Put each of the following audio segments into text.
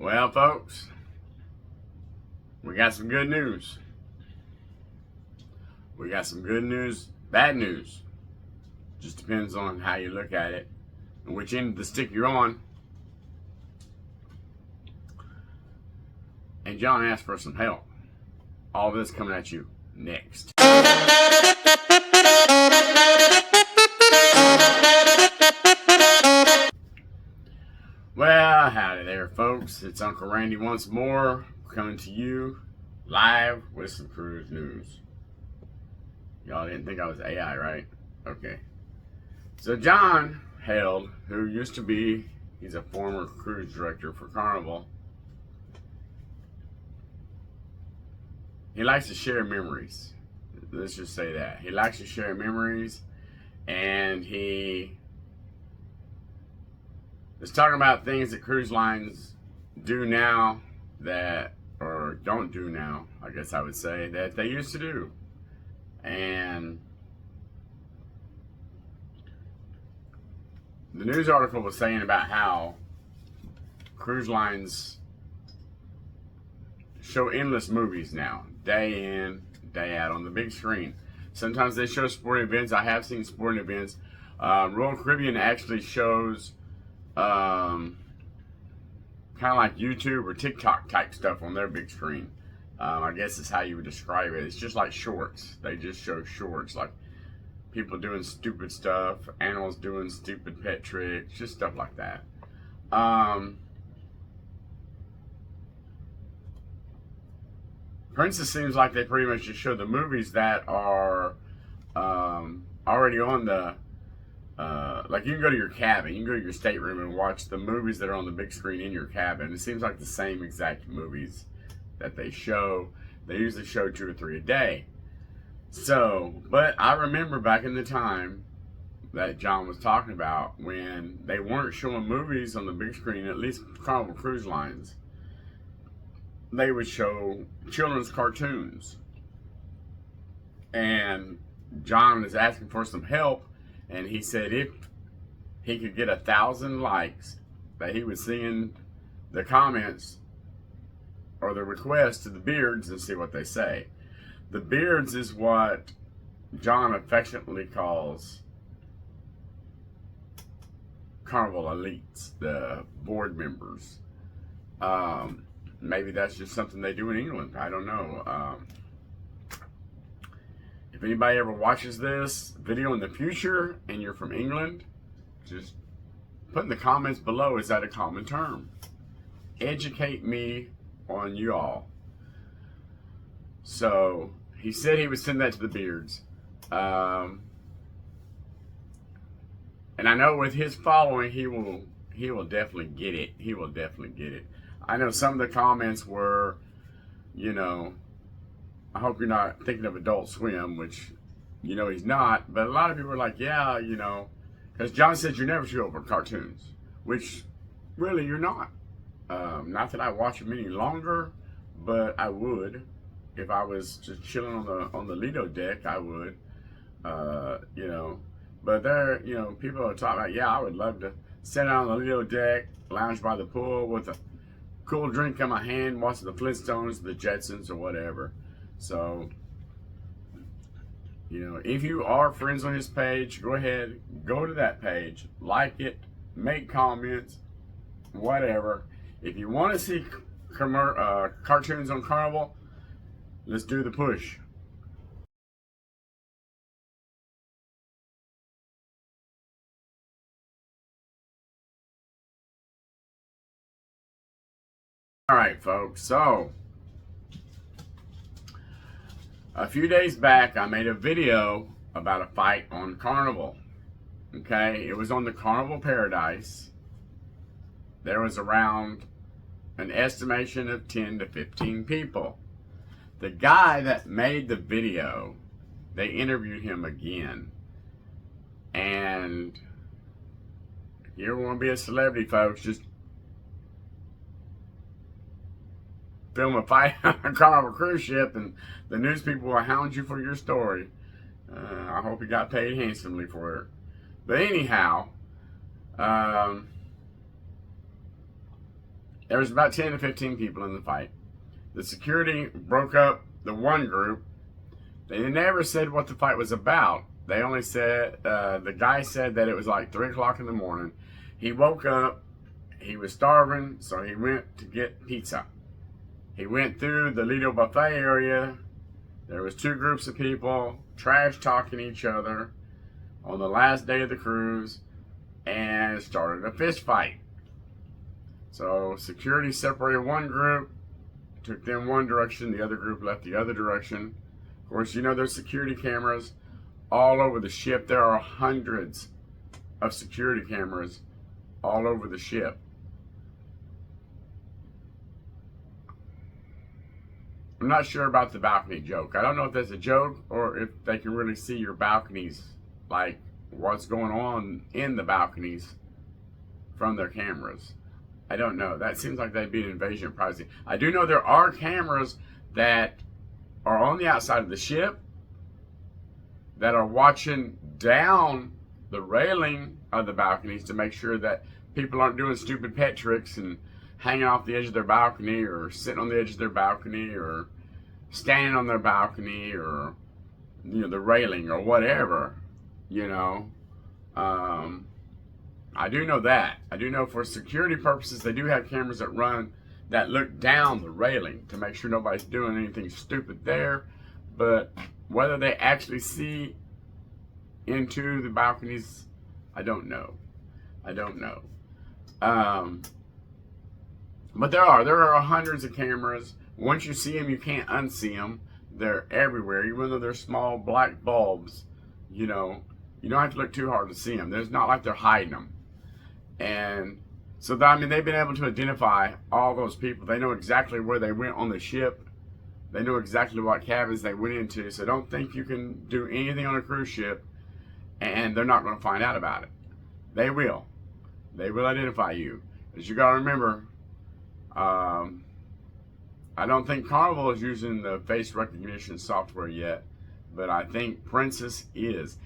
Well, folks, we got some good news. We got some good news, bad news. Just depends on how you look at it and which end of the stick you're on. And John asked for some help. All this coming at you next. Well, howdy there, folks. It's Uncle Randy once more, coming to you live with some cruise news. Y'all didn't think I was AI, right? Okay. So John Held, who used to be, he's a former cruise director for Carnival. He likes to share memories. Let's just say that. He likes to share memories, and he is talking about things that cruise lines do now that, or don't do now, I guess I would say, that they used to do. And the news article was saying about how cruise lines show endless movies now, day in, day out on the big screen. Sometimes they show sporting events. I have seen sporting events. Royal Caribbean actually shows kind of like YouTube or TikTok type stuff on their big screen. I guess is how you would describe it. It's just like shorts. They just show shorts, like people doing stupid stuff, animals doing stupid pet tricks, just stuff like that. Princess seems like they pretty much just show the movies that are already on the, like you can go to your cabin, you can go to your stateroom and watch the movies that are on the big screen in your cabin. It seems like the same exact movies that they show. They usually show 2 or 3 a day. So, but I remember back in the time that John was talking about when they weren't showing movies on the big screen, at least Carnival Cruise Lines. They would show children's cartoons. And John is asking for some help, and he said if he could get 1,000 likes, that he would send the comments or the request to the Beards and see what they say. The Beards is what John affectionately calls Carnival elites, the board members. Maybe that's just something they do in England. I don't know. If anybody ever watches this video in the future and you're from England, just put in the comments below, is that a common term? Educate me on you all. So he said he would send that to the Beards. And I know with his following, he will definitely get it. He will definitely get it. I know some of the comments were, you know, I hope you're not thinking of Adult Swim, which, you know, he's not. But a lot of people are like, yeah, you know, because John said you're never too old for cartoons, which really you're not. Not that I watch them any longer, but I would. If I was just chilling on the Lido deck, I would. You know, but there, you know, people are talking about, yeah, I would love to sit down on the Lido deck, lounge by the pool with a cool drink in my hand, watching the Flintstones, the Jetsons, or whatever. So, you know, if you are friends on his page, go ahead, go to that page, like it, make comments, whatever. If you want to see cartoons on Carnival, let's do the push. All right, folks, so a few days back, I made a video about a fight on Carnival. Okay, it was on the Carnival Paradise. There was around an estimation of 10 to 15 people. The guy that made the video, they interviewed him again. And if you ever want to be a celebrity, folks, just film a fight on a Carnival cruise ship and the news people will hound you for your story. I hope you got paid handsomely for it. But anyhow, There was about 10 to 15 people in the fight. The security broke up the one group. They never said what the fight was about. They only said, the guy said that it was like 3 o'clock in the morning. He woke up, he was starving, so he went to get pizza. He went through the Lido buffet area. There was 2 groups of people trash talking each other on the last day of the cruise and started a fist fight. So security separated one group, took them one direction, the other group left the other direction. Of course, you know there's security cameras all over the ship. There are hundreds of security cameras all over the ship. I'm not sure about the balcony joke. I don't know if that's a joke or if they can really see your balconies, like what's going on in the balconies from their cameras. I don't know. That seems like that'd be an invasion of privacy. I do know there are cameras that are on the outside of the ship that are watching down the railing of the balconies to make sure that people aren't doing stupid pet tricks and hanging off the edge of their balcony or sitting on the edge of their balcony or standing on their balcony or, you know, the railing or whatever, you know. I do know that. I do know for security purposes, they do have cameras that look down the railing to make sure nobody's doing anything stupid there. But whether they actually see into the balconies, I don't know. I don't know. But there are hundreds of cameras. Once you see them, you can't unsee them. They're everywhere, even though they're small black bulbs. You know, you don't have to look too hard to see them. There's not like they're hiding them. And so, I mean, they've been able to identify all those people. They know exactly where they went on the ship. They know exactly what cabins they went into. So don't think you can do anything on a cruise ship and they're not going to find out about it. They will. They will identify you. As you got to remember, I don't think Carnival is using the face recognition software yet, but I think Princess is.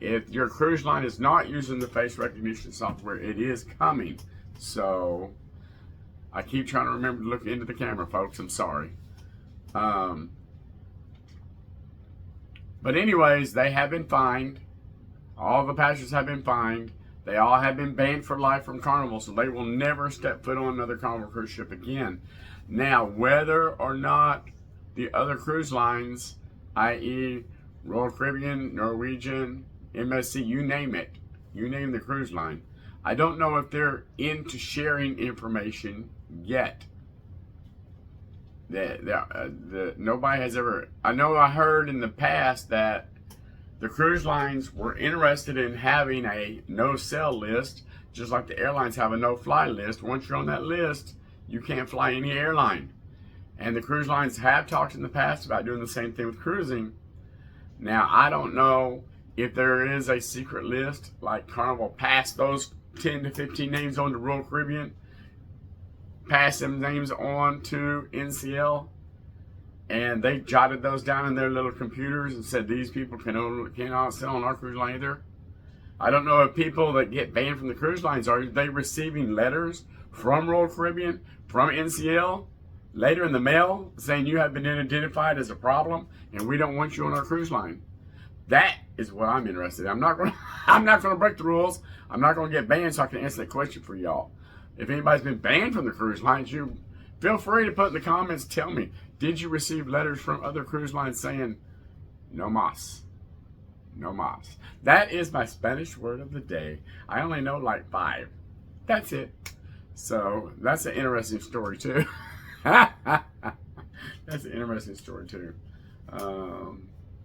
If your cruise line is not using the face recognition software, it is coming. So I keep trying to remember to look into the camera, folks. I'm sorry. But anyways, they have been fined. All the passengers have been fined. They all have been banned for life from Carnival, so they will never step foot on another Carnival cruise ship again. Now, whether or not the other cruise lines, i.e. Royal Caribbean, Norwegian, MSC, you name it, you name the cruise line, I don't know if they're into sharing information yet. Nobody has ever, I know I heard in the past that the cruise lines were interested in having a no-sell list, just like the airlines have a no-fly list. Once you're on that list, you can't fly any airline. And the cruise lines have talked in the past about doing the same thing with cruising. Now, I don't know if there is a secret list, like Carnival passed those 10 to 15 names on to Royal Caribbean, passed them names on to NCL, and they jotted those down in their little computers and said these people cannot sell on our cruise line either. I don't know if people that get banned from the cruise lines, are they receiving letters from Royal Caribbean, from NCL, later in the mail, saying you have been identified as a problem and we don't want you on our cruise line. That is what I'm interested in. I'm not going to break the rules. I'm not going to get banned, so I can answer that question for y'all. If anybody's been banned from the cruise lines, you feel free to put in the comments, tell me, did you receive letters from other cruise lines saying, no mas? No mas. That is my Spanish word of the day. I only know like 5. That's it. So that's an interesting story too. That's an interesting story too.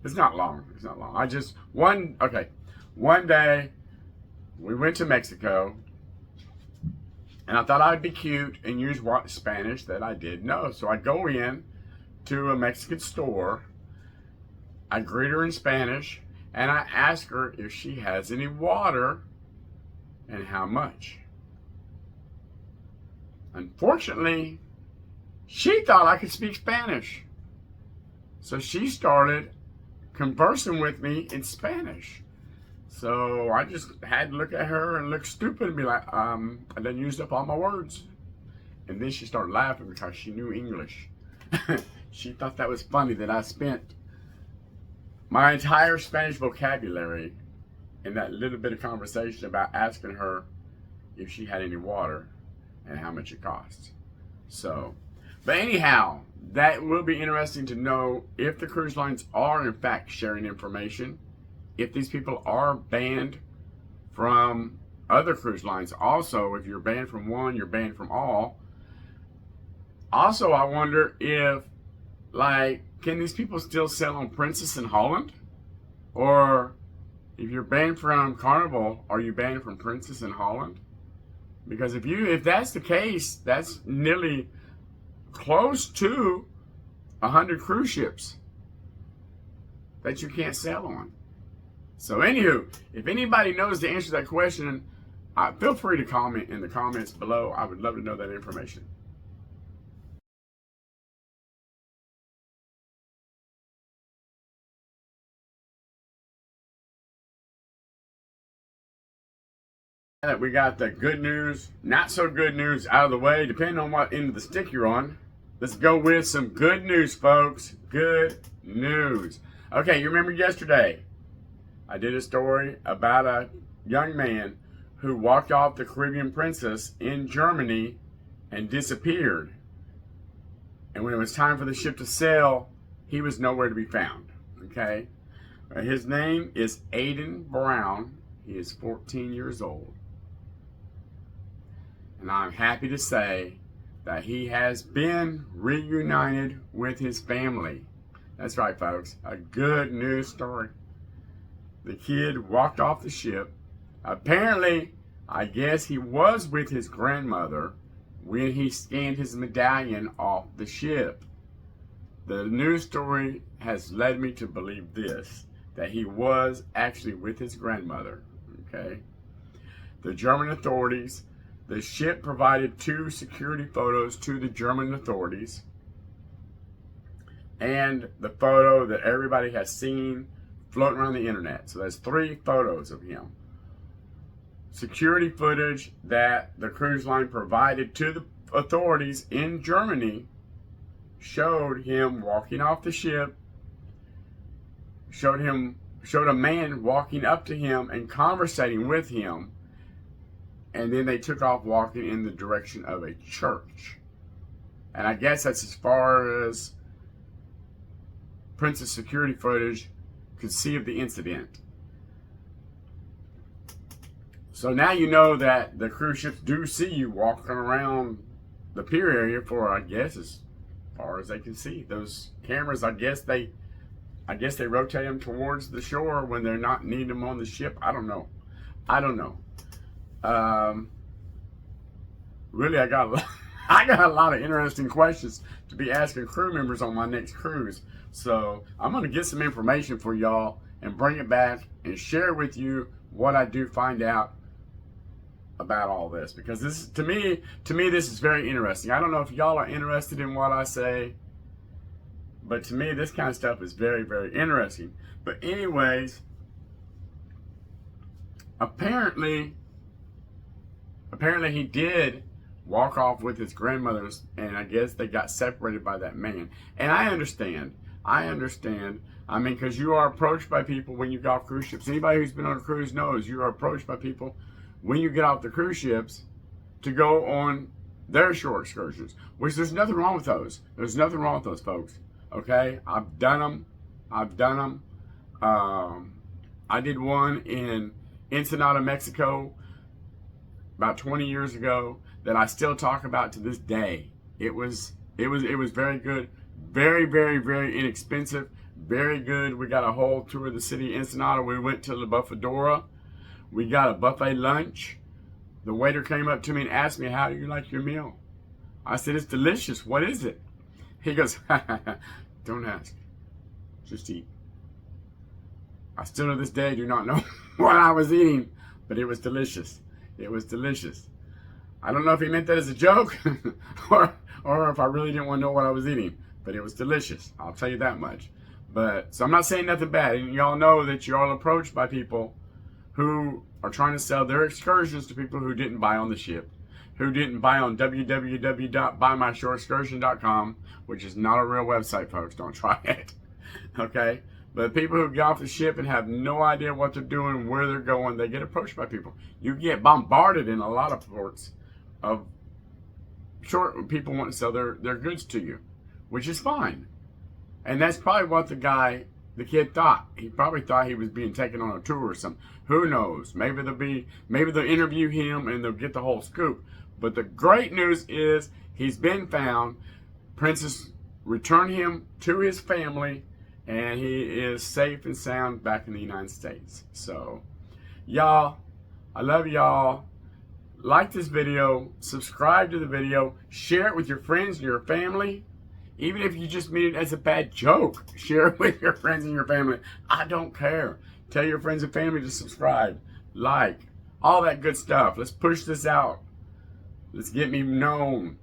It's not long. It's not long. One day we went to Mexico and I thought I'd be cute and use Spanish that I did know. So I go in to a Mexican store. I greet her in Spanish and I ask her if she has any water and how much. Unfortunately, she thought I could speak Spanish. So she started conversing with me in Spanish. So I just had to look at her and look stupid and be like, I done used up all my words. And then she started laughing because she knew English. She thought that was funny that I spent my entire Spanish vocabulary in that little bit of conversation about asking her if she had any water and how much it costs. So, but anyhow, that will be interesting to know if the cruise lines are in fact sharing information, if these people are banned from other cruise lines. Also, if you're banned from one, you're banned from all. Also, I wonder if, like, can these people still sail on Princess in Holland? Or if you're banned from Carnival, are you banned from Princess in Holland? Because if that's the case, that's nearly close to 100 cruise ships that you can't sail on. So anywho, if anybody knows the answer to that question, feel free to comment in the comments below. I would love to know that information. We got the good news, not so good news out of the way, depending on what end of the stick you're on. Let's go with some good news, folks. Good news. Okay, you remember yesterday, I did a story about a young man who walked off the Caribbean Princess in Germany and disappeared. And when it was time for the ship to sail, he was nowhere to be found. Okay? His name is Aiden Brown. He is 14 years old. And I'm happy to say that he has been reunited with his family. That's right, folks. A good news story. The kid walked off the ship. Apparently, I guess he was with his grandmother when he scanned his medallion off the ship. The news story has led me to believe this, that he was actually with his grandmother. Okay? The German authorities, the ship provided 2 security photos to the German authorities. And the photo that everybody has seen floating around the internet. So there's 3 photos of him. Security footage that the cruise line provided to the authorities in Germany showed him walking off the ship, showed a man walking up to him and conversating with him, and then they took off walking in the direction of a church. And I guess that's as far as Princess security footage could see of the incident. So now you know that the cruise ships do see you walking around the pier area for, I guess, as far as they can see. Those cameras, I guess they rotate them towards the shore when they're not needing them on the ship. I don't know. Really, I got a lot of interesting questions to be asking crew members on my next cruise. So I'm going to get some information for y'all and bring it back and share with you what I do find out about all this, because this, to me this is very interesting. I don't know if y'all are interested in what I say, but to me this kind of stuff is very, very interesting. But anyways, apparently he did walk off with his grandmother's, and I guess they got separated by that man. And I understand. I mean, because you are approached by people when you get off cruise ships. Anybody who's been on a cruise knows you are approached by people when you get off the cruise ships to go on their shore excursions, which there's nothing wrong with those. There's nothing wrong with those, folks. Okay? I've done them. I did one in Ensenada, Mexico about 20 years ago that I still talk about to this day. It was very good. Very, very, very inexpensive. Very good. We got a whole tour of the city of Ensenada. We went to La Bufadora. We got a buffet lunch. The waiter came up to me and asked me, "How do you like your meal?" I said, "It's delicious. What is it?" He goes, "Don't ask. Just eat." I still to this day do not know what I was eating, but it was delicious. It was delicious. I don't know if he meant that as a joke or if I really didn't want to know what I was eating, but it was delicious. I'll tell you that much. But so I'm not saying nothing bad. And y'all know that you're all approached by people who are trying to sell their excursions to people who didn't buy on the ship. who didn't buy on www.buymyshortexcursion.com, which is not a real website, folks. Don't try it. Okay? But people who get off the ship and have no idea what they're doing, where they're going, they get approached by people. You get bombarded in a lot of ports of short people want to sell their goods to you, which is fine. And that's probably what the kid thought. He probably thought he was being taken on a tour or something. Who knows? Maybe they'll interview him and they'll get the whole scoop. But the great news is he's been found. Princess returned him to his family, and he is safe and sound back in the United States. So, y'all, I love y'all. Like this video, subscribe to the video, share it with your friends and your family. Even if you just mean it as a bad joke, share it with your friends and your family. I don't care. Tell your friends and family to subscribe, like, all that good stuff. Let's push this out. Let's get me known.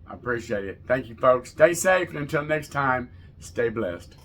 I appreciate it. Thank you, folks. Stay safe, and until next time, stay blessed.